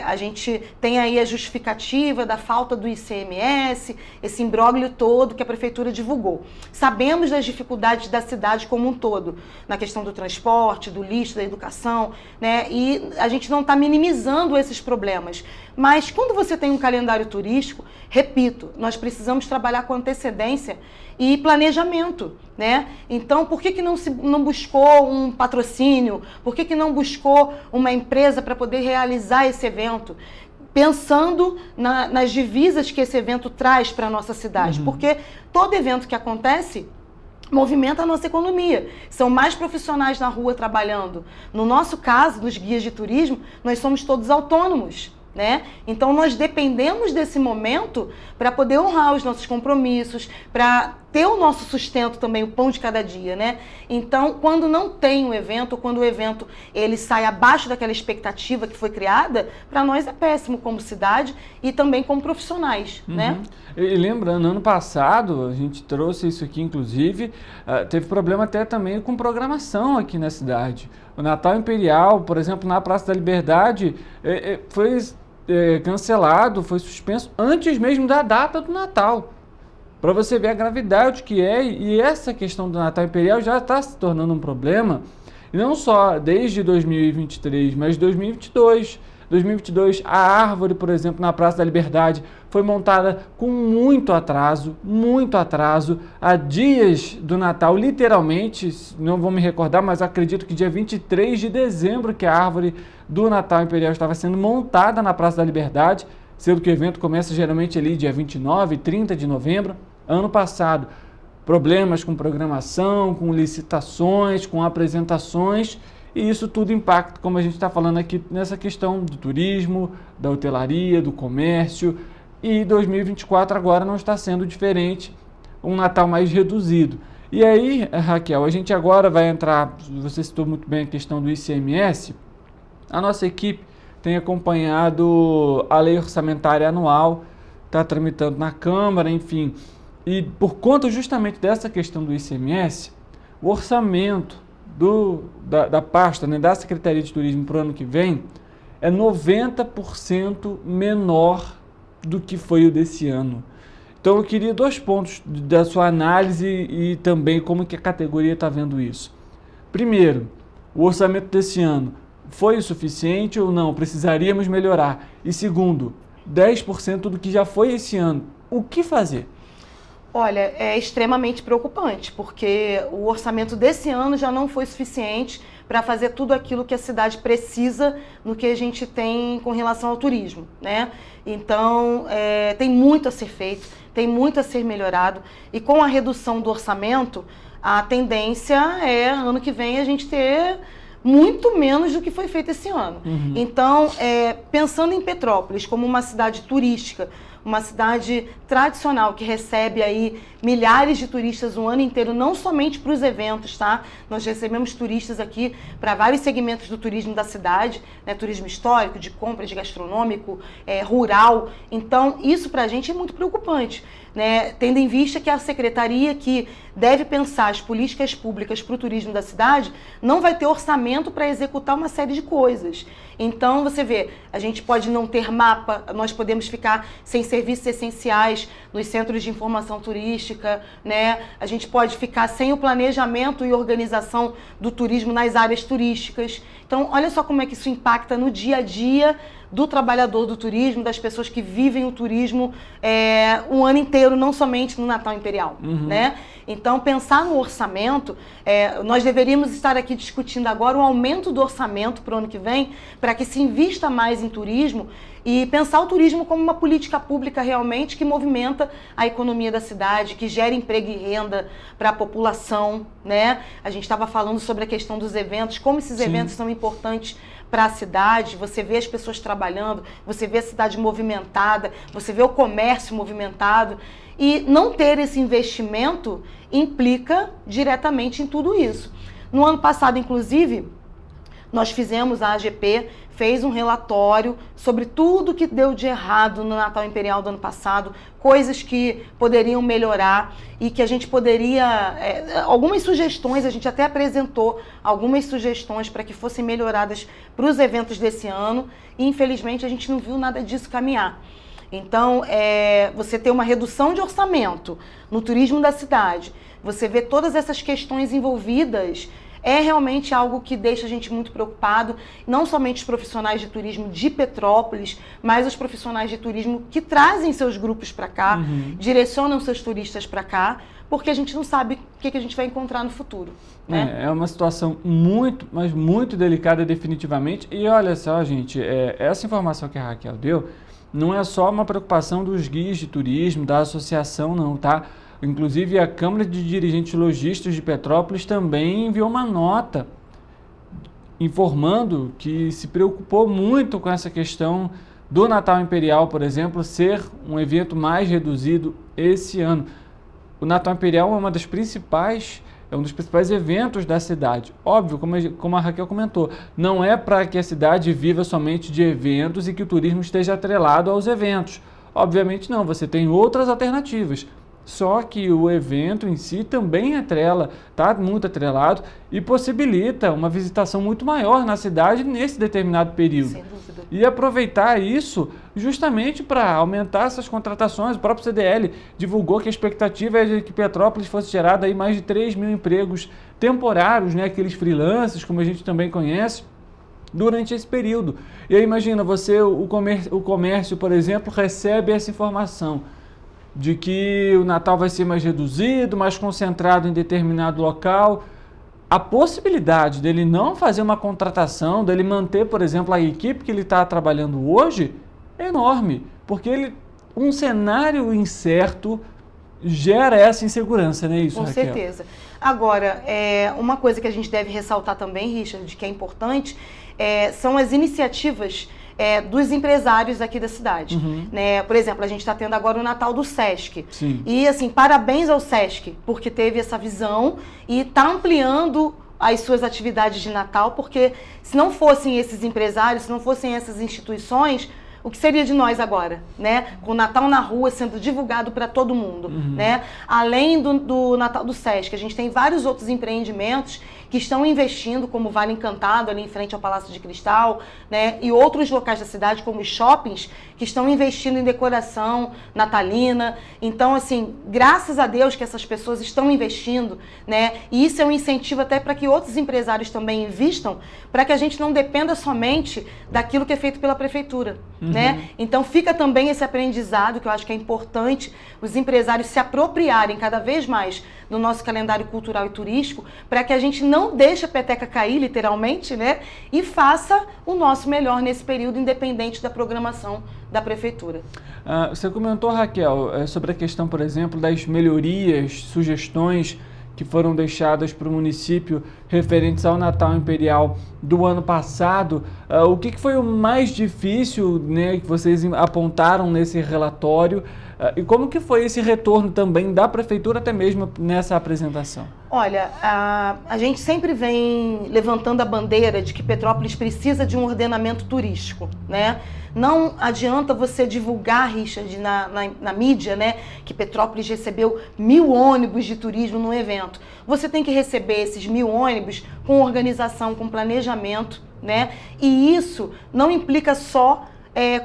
a gente tem aí a justificativa da falta do ICMS, esse imbróglio todo que a prefeitura divulgou. Sabemos das dificuldades da cidade como um todo, na questão do transporte, do lixo, da educação, né? E a gente não está minimizando esses problemas. Mas quando você tem um calendário turístico, repito, nós precisamos trabalhar com antecedência e planejamento. né? Então, por que não buscou um patrocínio? Por que não buscou uma empresa para poder realizar esse evento? Pensando nas divisas que esse evento traz para a nossa cidade. Porque todo evento que acontece movimenta a nossa economia. São mais profissionais na rua trabalhando. No nosso caso, dos guias de turismo, nós somos todos autônomos, né? Então nós dependemos desse momento para poder honrar os nossos compromissos, para ter o nosso sustento também, o pão de cada dia, né? Então, quando não tem um evento, ou quando o evento ele sai abaixo daquela expectativa que foi criada, para nós é péssimo como cidade e também como profissionais, né? E lembrando, ano passado, a gente trouxe isso aqui, inclusive, teve problema até também com programação aqui na cidade. O Natal Imperial, por exemplo, na Praça da Liberdade, foi cancelado, foi suspenso antes mesmo da data do Natal. Para você ver a gravidade que é, e essa questão do Natal Imperial já está se tornando um problema, e não só desde 2023, mas 2022. 2022, a árvore, por exemplo, na Praça da Liberdade, foi montada com muito atraso, há dias do Natal, literalmente, não vou me recordar, mas acredito que dia 23 de dezembro que a árvore do Natal Imperial estava sendo montada na Praça da Liberdade, sendo que o evento começa geralmente ali dia 29, 30 de novembro. Ano passado, problemas com programação, com licitações, com apresentações, e isso tudo impacta, como a gente está falando aqui, nessa questão do turismo, da hotelaria, do comércio, e 2024 agora não está sendo diferente, um Natal mais reduzido. E aí, Raquel, a gente agora vai entrar, você citou muito bem a questão do ICMS, a nossa equipe tem acompanhado a lei orçamentária anual, está tramitando na Câmara, enfim, e por conta justamente dessa questão do ICMS, o orçamento da pasta, né, da Secretaria de Turismo para o ano que vem é 90% menor do que foi o desse ano. Então eu queria 2 pontos da sua análise e também como que a categoria está vendo isso. Primeiro, o orçamento desse ano foi o suficiente ou não? Precisaríamos melhorar. E segundo, 10% do que já foi esse ano. O que fazer? Olha, é extremamente preocupante, porque o orçamento desse ano já não foi suficiente para fazer tudo aquilo que a cidade precisa no que a gente tem com relação ao turismo, né? Então, tem muito a ser feito, tem muito a ser melhorado, e com a redução do orçamento, a tendência é, ano que vem, a gente ter muito menos do que foi feito esse ano. Então, pensando em Petrópolis como uma cidade turística, uma cidade tradicional que recebe aí milhares de turistas o ano inteiro, não somente para os eventos, tá? Nós recebemos turistas aqui para vários segmentos do turismo da cidade, né? Turismo histórico, de compra, de gastronômico, rural. Então, isso para a gente é muito preocupante, né? Tendo em vista que a secretaria que deve pensar as políticas públicas para o turismo da cidade não vai ter orçamento para executar uma série de coisas. Então, você vê, a gente pode não ter mapa, nós podemos ficar sem serviços essenciais nos centros de informação turística, né? A gente pode ficar sem o planejamento e organização do turismo nas áreas turísticas. Então, olha só como é que isso impacta no dia a dia do trabalhador do turismo, das pessoas que vivem o turismo o ano inteiro, não somente no Natal Imperial, né? Então, pensar no orçamento, nós deveríamos estar aqui discutindo agora o aumento do orçamento para o ano que vem, para que se invista mais em turismo e pensar o turismo como uma política pública realmente que movimenta a economia da cidade, que gera emprego e renda para a população, né? A gente estava falando sobre a questão dos eventos, como esses eventos são importantes para a cidade. Você vê as pessoas trabalhando, você vê a cidade movimentada, você vê o comércio movimentado, e não ter esse investimento implica diretamente em tudo isso. No ano passado, inclusive, nós fizemos, a AGP fez um relatório sobre tudo que deu de errado no Natal Imperial do ano passado, coisas que poderiam melhorar e que a gente poderia... algumas sugestões, a gente até apresentou algumas sugestões para que fossem melhoradas para os eventos desse ano, e infelizmente a gente não viu nada disso caminhar. Então, você ter uma redução de orçamento no turismo da cidade, você vê todas essas questões envolvidas, é realmente algo que deixa a gente muito preocupado, não somente os profissionais de turismo de Petrópolis, mas os profissionais de turismo que trazem seus grupos para cá, direcionam seus turistas para cá, porque a gente não sabe o que a gente vai encontrar no futuro. Né? É uma situação muito, mas muito delicada definitivamente. E olha só, gente, essa informação que a Raquel deu não é só uma preocupação dos guias de turismo, da associação não, tá? Inclusive a Câmara de Dirigentes Lojistas de Petrópolis também enviou uma nota informando que se preocupou muito com essa questão do Natal Imperial, por exemplo, ser um evento mais reduzido esse ano. O Natal Imperial é um dos principais eventos da cidade. Óbvio, como a Raquel comentou, não é para que a cidade viva somente de eventos e que o turismo esteja atrelado aos eventos. Obviamente não, você tem outras alternativas. Só que o evento em si também atrela, está muito atrelado e possibilita uma visitação muito maior na cidade nesse determinado período. Sem dúvida. E aproveitar isso justamente para aumentar essas contratações. O próprio CDL divulgou que a expectativa é de que Petrópolis fosse gerada aí mais de 3 mil empregos temporários, né, aqueles freelancers, como a gente também conhece, durante esse período. E aí imagina, o comércio, por exemplo, recebe essa informação de que o Natal vai ser mais reduzido, mais concentrado em determinado local. A possibilidade dele não fazer uma contratação, dele manter, por exemplo, a equipe que ele está trabalhando hoje, é enorme, porque um cenário incerto gera essa insegurança, não é isso, Com Raquel? certeza. Agora, uma coisa que a gente deve ressaltar também, Richard, que é importante, são as iniciativas dos empresários aqui da cidade. Né? Por exemplo, a gente está tendo agora o Natal do Sesc. Sim. E, assim, parabéns ao Sesc, porque teve essa visão e está ampliando as suas atividades de Natal, porque se não fossem esses empresários, se não fossem essas instituições, o que seria de nós agora, né? Com o Natal na rua sendo divulgado para todo mundo, né? Além do Natal do Sesc, a gente tem vários outros empreendimentos que estão investindo, como o Vale Encantado, ali em frente ao Palácio de Cristal, né? E outros locais da cidade, como os shoppings, que estão investindo em decoração natalina. Então, assim, graças a Deus que essas pessoas estão investindo, né? E isso é um incentivo até para que outros empresários também invistam, para que a gente não dependa somente daquilo que é feito pela prefeitura, né? Então, fica também esse aprendizado, que eu acho que é importante os empresários se apropriarem cada vez mais do nosso calendário cultural e turístico, para que a gente não deixe a peteca cair, literalmente, né? E faça o nosso melhor nesse período, independente da programação da prefeitura. Você comentou, Raquel, sobre a questão, por exemplo, das melhorias, sugestões que foram deixadas para o município referentes ao Natal Imperial do ano passado. O que foi o mais difícil, né, que vocês apontaram nesse relatório? E como que foi esse retorno também da prefeitura, até mesmo nessa apresentação? Olha, a gente sempre vem levantando a bandeira de que Petrópolis precisa de um ordenamento turístico, né? Não adianta você divulgar, Richard, na mídia, né, que Petrópolis recebeu 1000 ônibus de turismo no evento. Você tem que receber esses 1000 ônibus com organização, com planejamento, né? E isso não implica só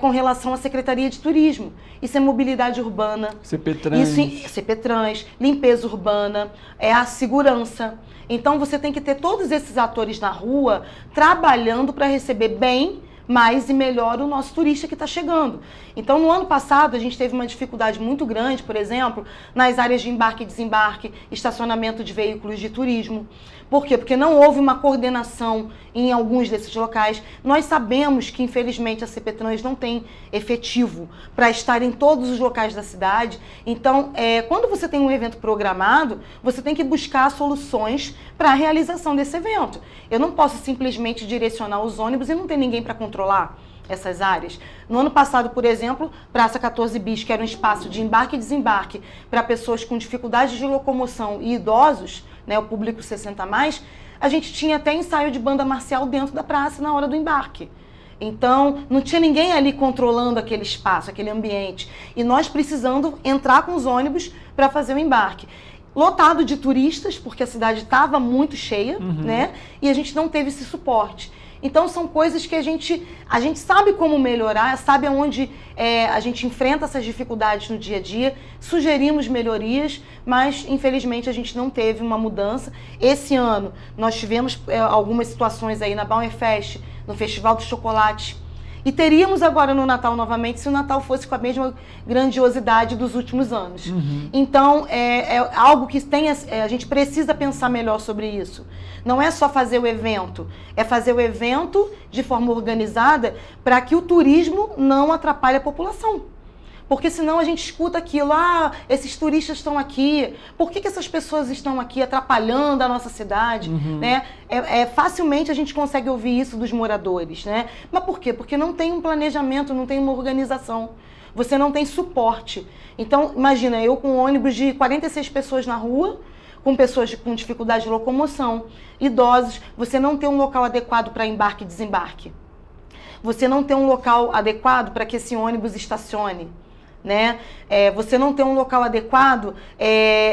com relação à Secretaria de Turismo. Isso é mobilidade urbana. CPTrans, limpeza urbana, a segurança. Então você tem que ter todos esses atores na rua trabalhando para receber bem, mais e melhor o nosso turista que está chegando. Então, no ano passado, a gente teve uma dificuldade muito grande, por exemplo, nas áreas de embarque e desembarque, estacionamento de veículos de turismo. Por quê? Porque não houve uma coordenação em alguns desses locais. Nós sabemos que, infelizmente, a CPTrans não tem efetivo para estar em todos os locais da cidade. Então, quando você tem um evento programado, você tem que buscar soluções para a realização desse evento. Eu não posso simplesmente direcionar os ônibus e não ter ninguém para controlar essas áreas. No ano passado, por exemplo, Praça 14 Bis, que era um espaço de embarque e desembarque para pessoas com dificuldade de locomoção e idosos, né, o público 60+, a gente tinha até ensaio de banda marcial dentro da praça na hora do embarque. Então, não tinha ninguém ali controlando aquele espaço, aquele ambiente. E nós precisando entrar com os ônibus para fazer o embarque. Lotado de turistas, porque a cidade estava muito cheia, né? E a gente não teve esse suporte. Então, são coisas que a gente sabe como melhorar, sabe aonde a gente enfrenta essas dificuldades no dia a dia, sugerimos melhorias, mas, infelizmente, a gente não teve uma mudança. Esse ano, nós tivemos algumas situações aí na Bauerfest, no Festival do Chocolate, E teríamos agora no Natal novamente, se o Natal fosse com a mesma grandiosidade dos últimos anos. Então, é algo que a gente precisa pensar melhor sobre isso. Não é só fazer o evento, é fazer o evento de forma organizada para que o turismo não atrapalhe a população. Porque senão a gente escuta aquilo, esses turistas estão aqui, por que essas pessoas estão aqui atrapalhando a nossa cidade? Né? Facilmente a gente consegue ouvir isso dos moradores. Né? Mas por quê? Porque não tem um planejamento, não tem uma organização. Você não tem suporte. Então, imagina, eu com um ônibus de 46 pessoas na rua, com pessoas com dificuldade de locomoção, idosos, você não tem um local adequado para embarque e desembarque. Você não tem um local adequado para que esse ônibus estacione. Né? Você não tem um local adequado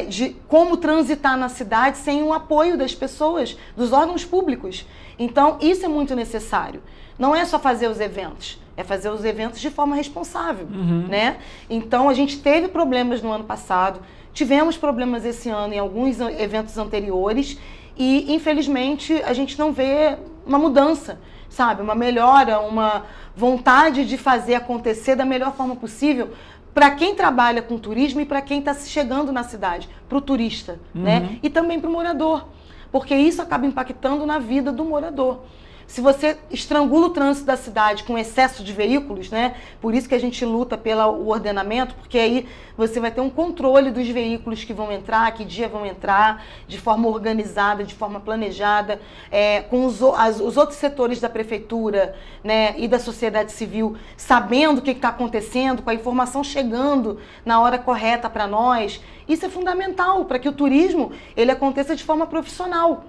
de como transitar na cidade sem o apoio das pessoas, dos órgãos públicos. Então, isso é muito necessário. Não é só fazer os eventos, é fazer os eventos de forma responsável. Né? Então, a gente teve problemas no ano passado, tivemos problemas esse ano em alguns eventos anteriores e, infelizmente, a gente não vê uma mudança, sabe? Uma melhora, uma vontade de fazer acontecer da melhor forma possível para quem trabalha com turismo e para quem está chegando na cidade, para o turista, né? E também para o morador, porque isso acaba impactando na vida do morador. Se você estrangula o trânsito da cidade com excesso de veículos, né? Por isso que a gente luta pelo ordenamento, porque aí você vai ter um controle dos veículos que vão entrar, que dia vão entrar, de forma organizada, de forma planejada, com os outros setores da prefeitura, né? E da sociedade civil, sabendo o que está acontecendo, com a informação chegando na hora correta para nós. Isso é fundamental para que o turismo ele aconteça de forma profissional,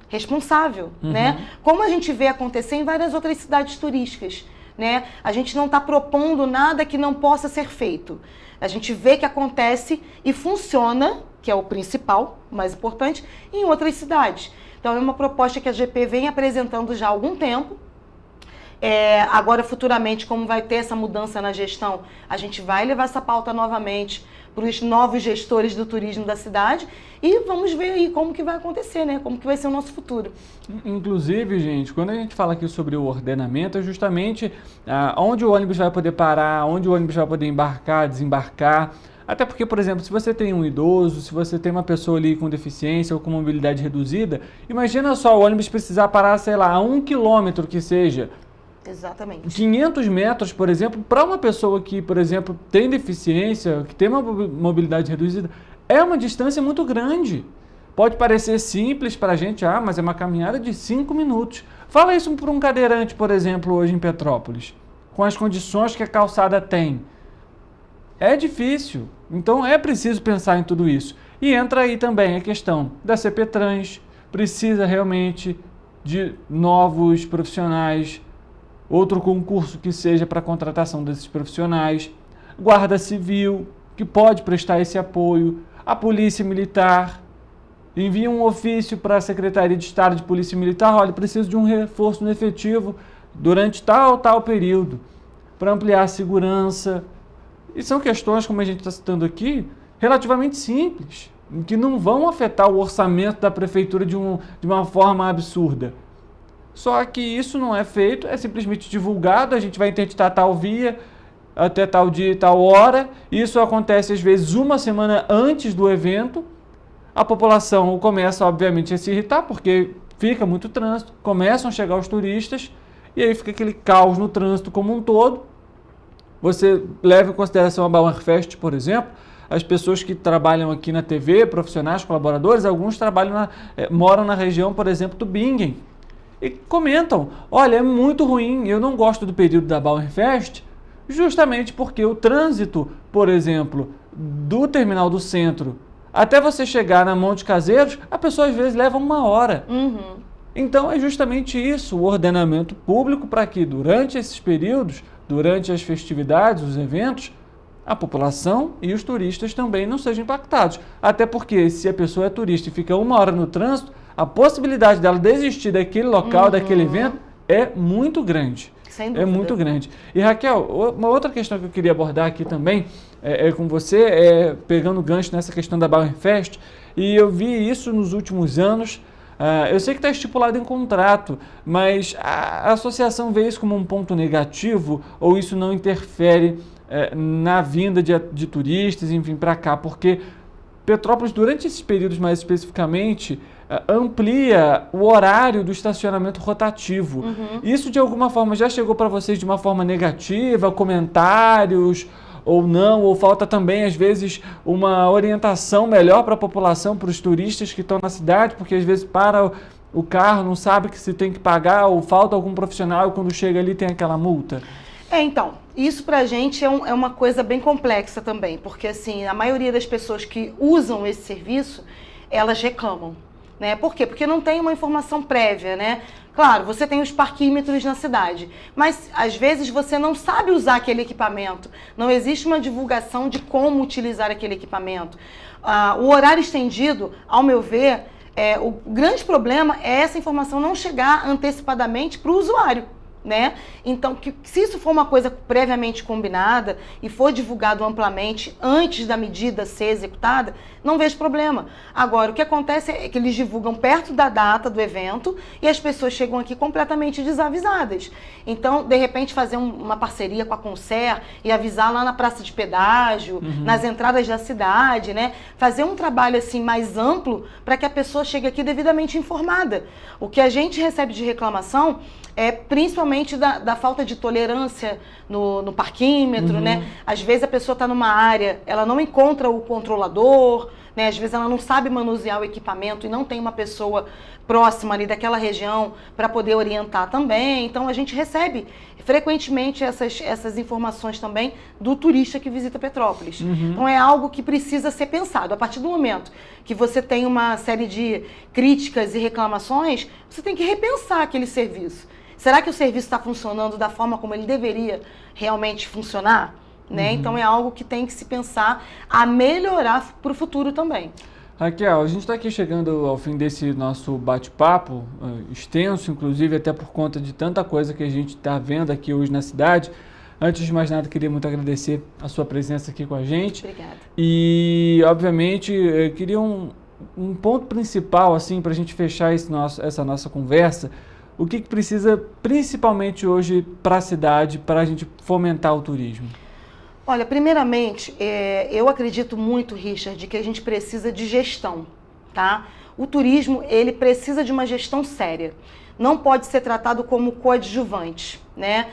responsável, né? Como a gente vê acontecer em várias outras cidades turísticas, né? A gente não está propondo nada que não possa ser feito. A gente vê que acontece e funciona, que é o principal, o mais importante, em outras cidades. Então, é uma proposta que a GP vem apresentando já há algum tempo. Agora, futuramente, como vai ter essa mudança na gestão, a gente vai levar essa pauta novamente para os novos gestores do turismo da cidade e vamos ver aí como que vai acontecer, né? Como que vai ser o nosso futuro. Inclusive, gente, quando a gente fala aqui sobre o ordenamento, é justamente onde o ônibus vai poder parar, onde o ônibus vai poder embarcar, desembarcar. Até porque, por exemplo, se você tem um idoso, se você tem uma pessoa ali com deficiência ou com mobilidade reduzida, imagina só o ônibus precisar parar, sei lá, a 1 quilômetro que seja. Exatamente. 500 metros, por exemplo, para uma pessoa que, por exemplo, tem deficiência, que tem uma mobilidade reduzida, é uma distância muito grande. Pode parecer simples para a gente, mas é uma caminhada de 5 minutos. Fala isso para um cadeirante, por exemplo, hoje em Petrópolis, com as condições que a calçada tem. É difícil, então é preciso pensar em tudo isso. E entra aí também a questão da CPTrans, precisa realmente de novos profissionais, outro concurso que seja para a contratação desses profissionais, Guarda Civil, que pode prestar esse apoio, a Polícia Militar, envia um ofício para a Secretaria de Estado de Polícia Militar, olha, preciso de um reforço no efetivo durante tal período, para ampliar a segurança. E são questões, como a gente está citando aqui, relativamente simples, que não vão afetar o orçamento da prefeitura de uma forma absurda. Só que isso não é feito, é simplesmente divulgado, a gente vai interditar tal via, até tal dia e tal hora. Isso acontece às vezes uma semana antes do evento. A população começa, obviamente, a se irritar, porque fica muito trânsito, começam a chegar os turistas, e aí fica aquele caos no trânsito como um todo. Você leva em consideração a Bauerfest, por exemplo, as pessoas que trabalham aqui na TV, profissionais, colaboradores, alguns moram na região, por exemplo, do Bingen, e comentam, olha, é muito ruim, eu não gosto do período da Bauerfest, justamente porque o trânsito, por exemplo, do terminal do centro até você chegar na Monte Caseiros, a pessoa às vezes leva 1 hora. Então é justamente isso, o ordenamento público, para que durante esses períodos, durante as festividades, os eventos, a população e os turistas também não sejam impactados. Até porque se a pessoa é turista e fica 1 hora no trânsito, a possibilidade dela desistir daquele local, daquele evento, é muito grande. Sem dúvida. É muito grande. E Raquel, uma outra questão que eu queria abordar aqui também com você, pegando gancho nessa questão da Bauerfest, e eu vi isso nos últimos anos, Eu sei que está estipulado em contrato, mas a associação vê isso como um ponto negativo ou isso não interfere na vinda de turistas, enfim, para cá? Porque Petrópolis, durante esses períodos mais especificamente, amplia o horário do estacionamento rotativo. Isso, de alguma forma, já chegou para vocês de uma forma negativa, comentários ou não? Ou falta também, às vezes, uma orientação melhor para a população, para os turistas que estão na cidade, porque às vezes para o carro, não sabe que se tem que pagar, ou falta algum profissional e quando chega ali tem aquela multa? Então, isso pra gente é uma coisa bem complexa também, porque assim, a maioria das pessoas que usam esse serviço, elas reclamam, né? Por quê? Porque não tem uma informação prévia, né? Claro, você tem os parquímetros na cidade, mas às vezes você não sabe usar aquele equipamento, não existe uma divulgação de como utilizar aquele equipamento. O horário estendido, ao meu ver, o grande problema é essa informação não chegar antecipadamente para o usuário, né? Então, se isso for uma coisa previamente combinada e for divulgado amplamente antes da medida ser executada, não vejo problema. Agora, o que acontece é que eles divulgam perto da data do evento e as pessoas chegam aqui completamente desavisadas. Então, de repente, fazer uma parceria com a Concer e avisar lá na praça de pedágio, nas entradas da cidade, né? Fazer um trabalho assim mais amplo para que a pessoa chegue aqui devidamente informada. O que a gente recebe de reclamação é principalmente da falta de tolerância no parquímetro, né? Às vezes a pessoa está numa área, ela não encontra o controlador, né? Às vezes ela não sabe manusear o equipamento e não tem uma pessoa próxima ali daquela região para poder orientar também. Então a gente recebe frequentemente essas informações também do turista que visita Petrópolis. Então é algo que precisa ser pensado. A partir do momento que você tem uma série de críticas e reclamações, você tem que repensar aquele serviço. Será que o serviço está funcionando da forma como ele deveria realmente funcionar? Né? Então é algo que tem que se pensar a melhorar para o futuro também. Raquel, a gente está aqui chegando ao fim desse nosso bate-papo, extenso, inclusive até por conta de tanta coisa que a gente está vendo aqui hoje na cidade. Antes de mais nada, queria muito agradecer a sua presença aqui com a gente. Obrigada. E, obviamente, eu queria um ponto principal, assim, para a gente fechar essa nossa conversa. O que precisa, principalmente hoje, para a cidade, para a gente fomentar o turismo? Olha, primeiramente, eu acredito muito, Richard, que a gente precisa de gestão, tá? O turismo, ele precisa de uma gestão séria. Não pode ser tratado como coadjuvante, né?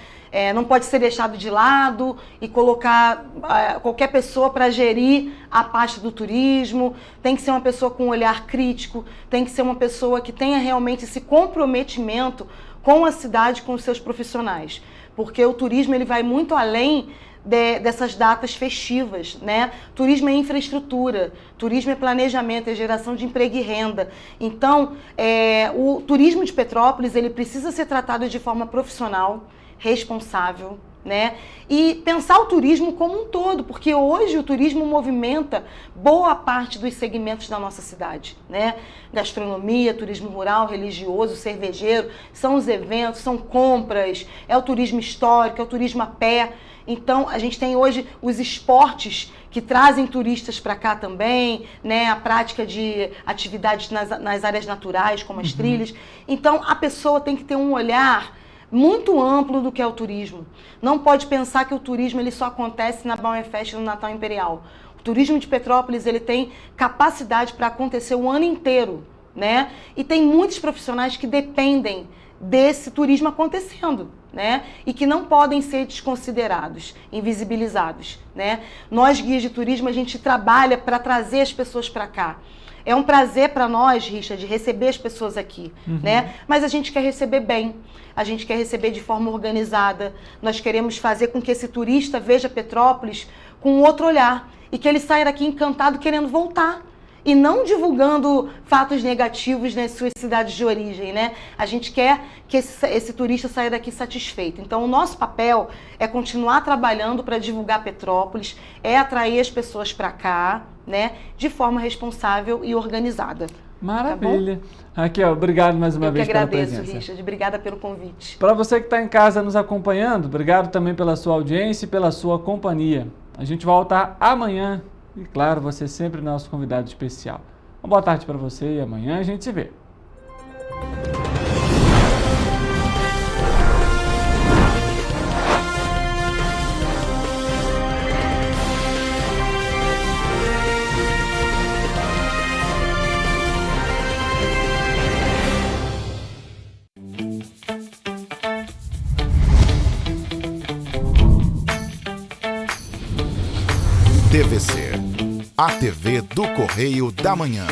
Não pode ser deixado de lado e colocar qualquer pessoa para gerir a parte do turismo. Tem que ser uma pessoa com um olhar crítico, tem que ser uma pessoa que tenha realmente esse comprometimento com a cidade, com os seus profissionais. Porque o turismo ele vai muito além dessas datas festivas, né? Turismo é infraestrutura, turismo é planejamento, é geração de emprego e renda. Então, o turismo de Petrópolis ele precisa ser tratado de forma profissional, responsável, né? E pensar o turismo como um todo, porque hoje o turismo movimenta boa parte dos segmentos da nossa cidade, né? Gastronomia, turismo rural, religioso, cervejeiro, são os eventos, são compras, é o turismo histórico, é o turismo a pé. Então, a gente tem hoje os esportes que trazem turistas para cá também, né? A prática de atividades nas áreas naturais, como as trilhas. Então, a pessoa tem que ter um olhar muito amplo do que é o turismo. Não pode pensar que o turismo ele só acontece na Bauernfest no Natal Imperial. O turismo de Petrópolis ele tem capacidade para acontecer o ano inteiro, né? E tem muitos profissionais que dependem desse turismo acontecendo, né? E que não podem ser desconsiderados, invisibilizados, né? Nós, guias de turismo, a gente trabalha para trazer as pessoas para cá. É um prazer para nós, Richard, de receber as pessoas aqui, né? Mas a gente quer receber bem, a gente quer receber de forma organizada. Nós queremos fazer com que esse turista veja Petrópolis com outro olhar e que ele saia daqui encantado querendo voltar. E não divulgando fatos negativos nas suas cidades de origem, né? A gente quer que esse turista saia daqui satisfeito. Então, o nosso papel é continuar trabalhando para divulgar Petrópolis, é atrair as pessoas para cá, né? De forma responsável e organizada. Maravilha. Tá, Raquel, obrigado mais uma vez pela presença. Eu que agradeço, Richard. Obrigada pelo convite. Para você que está em casa nos acompanhando, obrigado também pela sua audiência e pela sua companhia. A gente volta amanhã. E claro, você é sempre nosso convidado especial. Uma boa tarde para você e amanhã a gente se vê. a TV do Correio da Manhã.